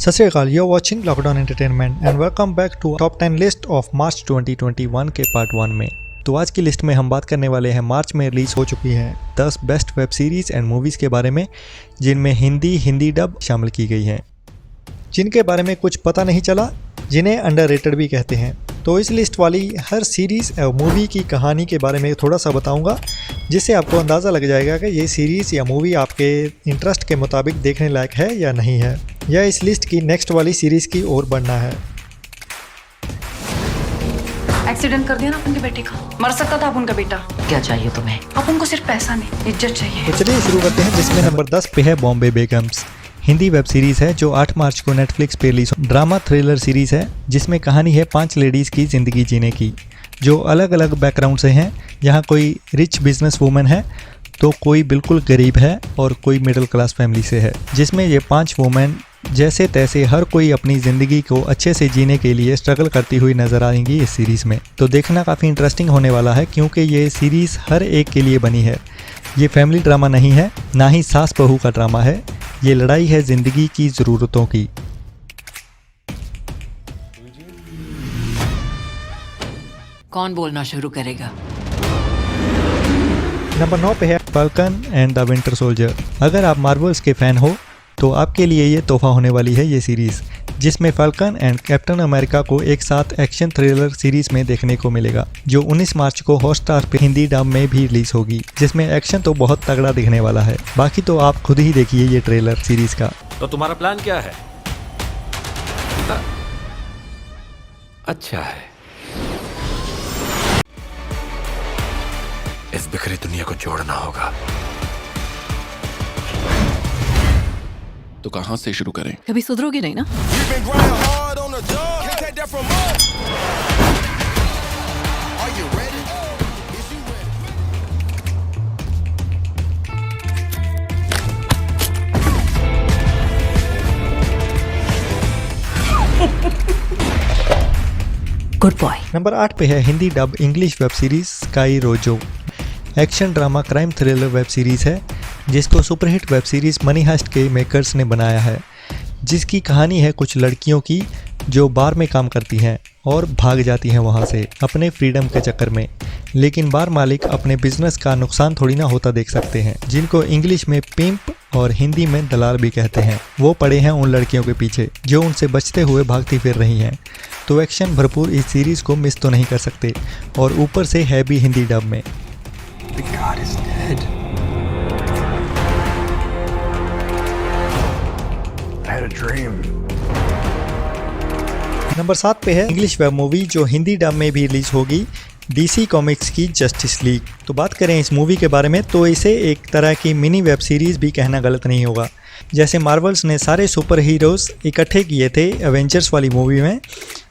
सत Sri Akal, you are watching lockdown entertainment and welcome back to top 10 list of March 2021 के part 1 में। तो आज की लिस्ट में हम बात करने वाले हैं मार्च में रिलीज हो चुकी हैं 10 best web series and movies के बारे में, जिनमें हिंदी डब शामिल की गई हैं, जिनके बारे में कुछ पता नहीं चला, जिन्हें अंडररेटेड भी कहते हैं। तो इस लिस्ट वाली हर सीरीज़ और मूवी की कहानी के बारे में थोड़ा सा बताऊंगा, जिससे आपको अंदाज़ा लग जाएगा कि ये सीरीज़ या मूवी आपके इंटरेस्ट के मुताबिक देखने लायक है या नहीं है, या इस लिस्ट की नेक्स्ट वाली सीरीज़ की ओर बढ़ना है। एक्सीडेंट कर दिया ना उनके बेटे का, मर सकता था अब उनका बेटा। क्या चाहिए तुम्हें? अब उनको सिर्फ पैसा नहीं, इज्जत चाहिए। तो चलिए शुरू करते हैं, जिसमें नंबर 10 पे है बॉम्बे बेगम्स। हिंदी वेब सीरीज़ है जो 8 मार्च को नेटफ्लिक्स पे रिलीज, ड्रामा थ्रिलर सीरीज़ है जिसमें कहानी है 5 लेडीज़ की ज़िंदगी जीने की, जो अलग अलग बैकग्राउंड से हैं। यहाँ कोई रिच बिजनेस वूमन है, तो कोई बिल्कुल गरीब है और कोई मिडिल क्लास फैमिली से है, जिसमें ये 5 वूमेन जैसे तैसे हर कोई अपनी ज़िंदगी को अच्छे से जीने के लिए स्ट्रगल करती हुई नज़र आएंगी इस सीरीज़ में। तो देखना काफ़ी इंटरेस्टिंग होने वाला है, क्योंकि ये सीरीज़ हर एक के लिए बनी है। ये फैमिली ड्रामा नहीं है, ना ही सास बहू का ड्रामा है, ये लड़ाई है ज़िंदगी की ज़रूरतों की। कौन बोलना शुरू करेगा? नंबर 9 पे है falcon and the winter soldier. अगर आप मार्वल्स के फ़ैन हो तो आपके लिए ये तोहफा होने वाली है ये सीरीज़, जिसमें फाल्कन एंड कैप्टन अमेरिका को एक साथ एक्शन थ्रिलर सीरीज़ में देखने को मिलेगा, जो 19 मार्च को हॉटस्टार पे हिंदी डब में भी रिलीज होगी, जिसमें एक्शन तो बहुत तगड़ा दिखने वाला है। बाकी तो आप खुद ही देखिए ये ट्रेलर सीरीज़ का। तो तुम्हारा प्लान क्या है? अच्छा है, इस बिखरी दुनिया को जोड़ना होगा। तो कहां से शुरू करें? कभी सुधरोगे नहीं ना? Good boy. नंबर 8 पे है Hindi dub English web series Sky Rojo. Action drama crime thriller web series है, जिसको superhit web series Money Heist के मेकर्स ने बनाया है, जिसकी कहानी है कुछ लड़कियों की जो बार में काम करती हैं और भाग जाती हैं वहाँ से अपने फ्रीडम के चक्कर में, लेकिन बार मालिक अपने बिजनेस का नुकसान थोड़ी ना होता देख सकते हैं, जिनको इंग्लिश में पिंप और हिंदी में दलाल भी कहते हैं। वो पड़े हैं उन लड़कियों के पीछे जो उनसे बचते हुए भागती फिर रही हैं। तो एक्शन भरपूर इस सीरीज़ को मिस तो नहीं कर सकते, और ऊपर से है भी हिंदी डब में। The god is dead. I had a dream. Number 7 पे है इंग्लिश वेब मूवी जो हिंदी डब में भी रिलीज होगी, DC कॉमिक्स की जस्टिस लीग। तो बात करें इस मूवी के बारे में, तो इसे एक तरह की मिनी वेब सीरीज़ भी कहना गलत नहीं होगा। जैसे मार्वल्स ने सारे सुपर हीरोज़ इकट्ठे किए थे एवेंजर्स वाली मूवी में,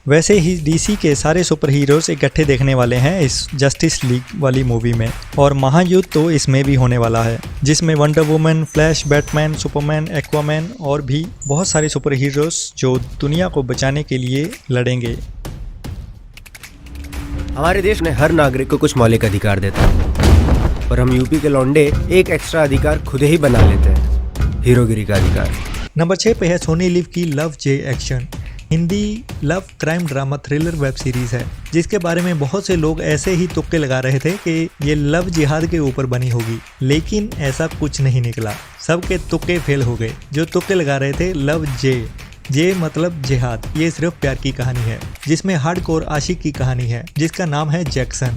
वैसे ही DC के सारे सुपर हीरोज़ इकट्ठे देखने वाले हैं इस जस्टिस लीग वाली मूवी में। और महायुद्ध तो इसमें भी होने वाला है, जिसमें wonder woman, flash, Batman, Superman, Aquaman और भी बहुत सारे सुपर हीरोज़ जो दुनिया को बचाने के लिए लड़ेंगे। हमारे देश में हर नागरिक को कुछ मौलिक अधिकार देता है, और हम यूपी के लौंडे एक एक्स्ट्रा अधिकार खुद ही बना लेते हैं, हीरोगिरी का अधिकार। नंबर 6 पे है सोनी लिव की love J action. Hindi love crime drama thriller web series है, जिसके बारे में बहुत से लोग ऐसे ही तुक्के लगा रहे थे कि ये लव जिहाद के ऊपर बनी होगी, लेकिन ऐसा कुछ नहीं निकला। सबके तुक्के फेल हो गए। जो तुक्के लगा रहे थे लव जे मतलब जिहाद, ये सिर्फ प्यार की कहानी है, जिसमें हार्डकोर आशिक की कहानी है, जिसका नाम है जैक्सन,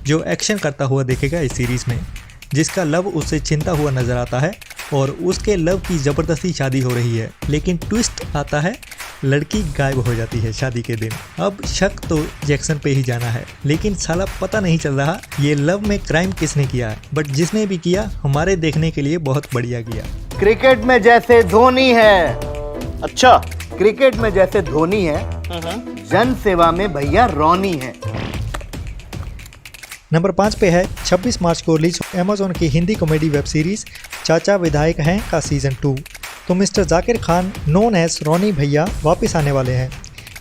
जो एक्शन करता हुआ देखेगा इस सीरीज़ में, जिसका लव उससे चिंता हुआ नजर आता है और उसके लव की ज़बरदस्ती शादी हो रही है। लेकिन ट्विस्ट आता है, लड़की गायब हो जाती है शादी के दिन। अब शक तो जैक्सन पे ही जाना है, लेकिन साला पता नहीं चल रहा ये लव में क्राइम किसने किया है, बट जिसने भी किया हमारे देखने के लिए बहुत बढ़िया किया। क्रिकेट में जैसे धोनी है, अच्छा क्रिकेट में जैसे धोनी है, जन सेवा में भैया रोनी है। नंबर 5 पे है 26 मार्च को रिलीज अमेज़न की हिंदी कॉमेडी वेब सीरीज़ चाचा विधायक हैं का सीज़न 2। तो mister Zakir Khan known as Ronny भैया वापस आने वाले हैं,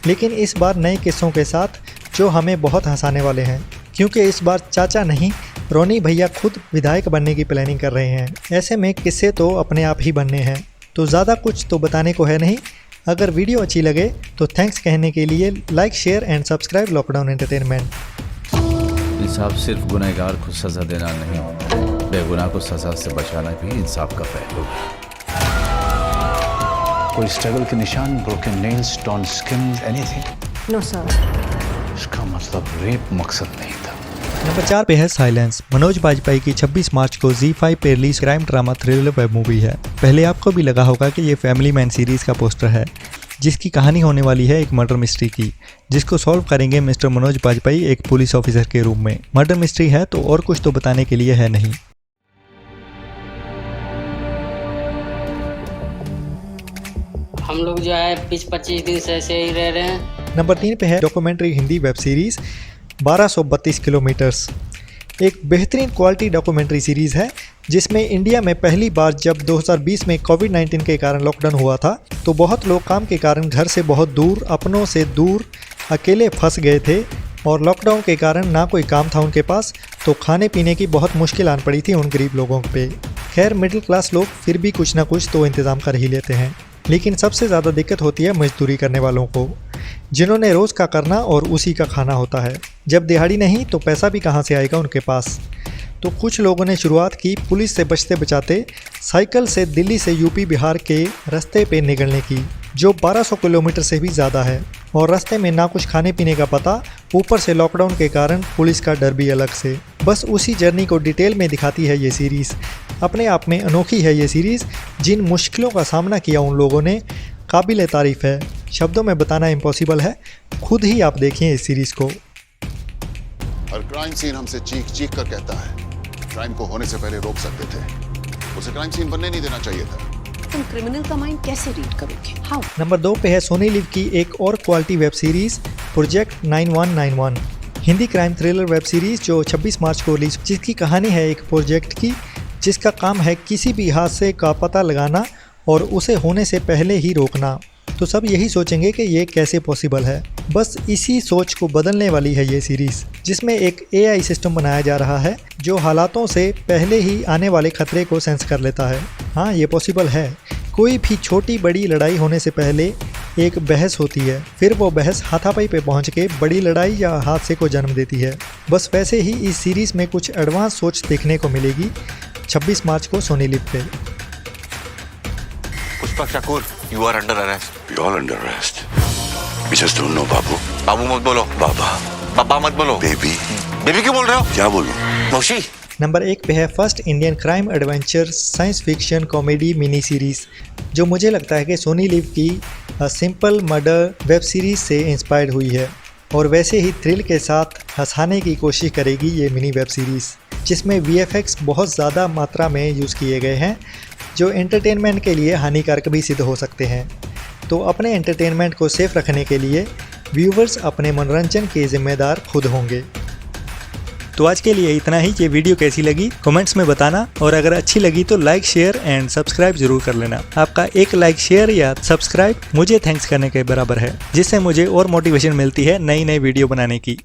लेकिन इस बार नए किस्सों के साथ जो हमें बहुत हंसाने वाले हैं, क्योंकि इस बार चाचा नहीं रोनी भैया खुद विधायक बनने की प्लानिंग कर रहे हैं। ऐसे में किस्से तो अपने आप ही बनने हैं, तो ज़्यादा कुछ तो बताने को है नहीं। अगर वीडियो अच्छी लगे तो थैंक्स कहने के लिए like, share and subscribe lockdown entertainment. इंसाफ सिर्फ गुनहगार को सजा देना नहीं, बेगुनाह को सजा से बचाना भी इंसाफ का पहलू है। कोई स्ट्रगल के निशान, broken nails, torn skin, anything? No sir. इसका मतलब रेप मकसद नहीं था। नंबर 4 पे है साइलेंस। मनोज बाजपेयी की 26 मार्च को ZEE5 पे release crime drama thriller web movie है। पहले आपको भी लगा होगा कि ये फैमिली मैन सीरीज का पोस्टर है, जिसकी कहानी होने वाली है एक मर्डर मिस्ट्री की, जिसको सॉल्व करेंगे मिस्टर मनोज बाजपेयी एक पुलिस ऑफिसर के रूप में। मर्डर मिस्ट्री है तो और कुछ तो बताने के लिए है नहीं। हम लोग जो है 20-25 दिन से ऐसे ही रह रहे हैं। नंबर 3 पे है documentary Hindi web series 1232 kilometres. एक बेहतरीन क्वालिटी डॉक्यूमेंट्री सीरीज़ है, जिसमें इंडिया में पहली बार जब 2020 में कोविड-19 के कारण लॉकडाउन हुआ था, तो बहुत लोग काम के कारण घर से बहुत दूर, अपनों से दूर, अकेले फंस गए थे और लॉकडाउन के कारण ना कोई काम था उनके पास, तो खाने पीने की बहुत मुश्किल आन पड़ी थी उन गरीब लोगों पे। खैर मिडिल क्लास लोग फिर भी कुछ ना कुछ तो इंतज़ाम कर ही लेते हैं, लेकिन सबसे ज़्यादा दिक्कत होती है मजदूरी करने वालों को, जिन्होंने रोज़ का करना और उसी का खाना होता है। जब दिहाड़ी नहीं तो पैसा भी कहाँ से आएगा उनके पास। तो कुछ लोगों ने शुरुआत की पुलिस से बचते बचाते साइकिल से दिल्ली से यूपी बिहार के रास्ते पे निकलने की, जो 1200 किलोमीटर से भी ज़्यादा है, और रास्ते में ना कुछ खाने पीने का पता, ऊपर से लॉकडाउन के कारण पुलिस का डर भी अलग से। बस उसी जर्नी को डिटेल में दिखाती है ये सीरीज़। अपने आप में अनोखी है ये सीरीज़। जिन मुश्किलों का सामना किया उन लोगों ने, काबिल तारीफ़ है, शब्दों में बताना इम्पॉसिबल है। खुद ही आप देखिए इस सीरीज़ को। और क्राइम सीन हमसे चीख चीख कर कहता है, क्राइम को होने से पहले रोक सकते थे, उसे क्राइम सीन बनने नहीं देना चाहिए था। तुम क्रिमिनल का माइंड कैसे रीड करोगे? हाउ? नंबर 2 पे है सोनी लिव की एक और quality web series project 9191, Hindi crime thriller web series जो 26 मार्च को रिलीज, जिसकी कहानी है एक प्रोजेक्ट की, जिसका काम है किसी भी हादसे का पता लगाना और उसे होने से पहले ही रोकना। तो सब यही सोचेंगे कि ये कैसे पॉसिबल है। बस इसी सोच को बदलने वाली है ये सीरीज़, जिसमें एक AI सिस्टम बनाया जा रहा है जो हालातों से पहले ही आने वाले खतरे को सेंस कर लेता है। हाँ, ये पॉसिबल है। कोई भी छोटी बड़ी लड़ाई होने से पहले एक बहस होती है, फिर वो बहस हाथापाई पे पहुंच के बड़ी लड़ाई या हादसे को जन्म देती है। बस वैसे ही इस सीरीज़ में कुछ एडवांस सोच देखने को मिलेगी 26 मार्च को सोनी लिव पे। Pushpak Thakur, you are under arrest. We all under arrest. We just don't know, बाबू। बाबू मत बोलो। बाबा। पापा मत बोलो। बेबी। बेबी क्यों बोल रहे हो? क्या बोलूं? मौसी। नंबर 1 पे है first Indian crime adventure science fiction comedy mini series, जो मुझे लगता है कि सोनी लिव की सिंपल मर्डर वेब सीरीज़ से इंस्पायर्ड हुई है, और वैसे ही थ्रिल के साथ हंसाने की कोशिश करेगी ये मिनी वेब सीरीज़, जिसमें VFX बहुत ज़्यादा मात्रा में यूज़ किए गए हैं, जो एंटरटेनमेंट के लिए हानिकारक भी सिद्ध हो सकते हैं। तो अपने एंटरटेनमेंट को सेफ रखने के लिए व्यूवर्स अपने मनोरंजन के जिम्मेदार खुद होंगे। तो आज के लिए इतना ही। ये वीडियो कैसी लगी कमेंट्स में बताना, और अगर अच्छी लगी तो लाइक, शेयर एंड सब्सक्राइब जरूर कर लेना। आपका एक लाइक, शेयर या सब्सक्राइब मुझे थैंक्स करने के बराबर है, जिससे मुझे और मोटिवेशन मिलती है नई नई वीडियो बनाने की।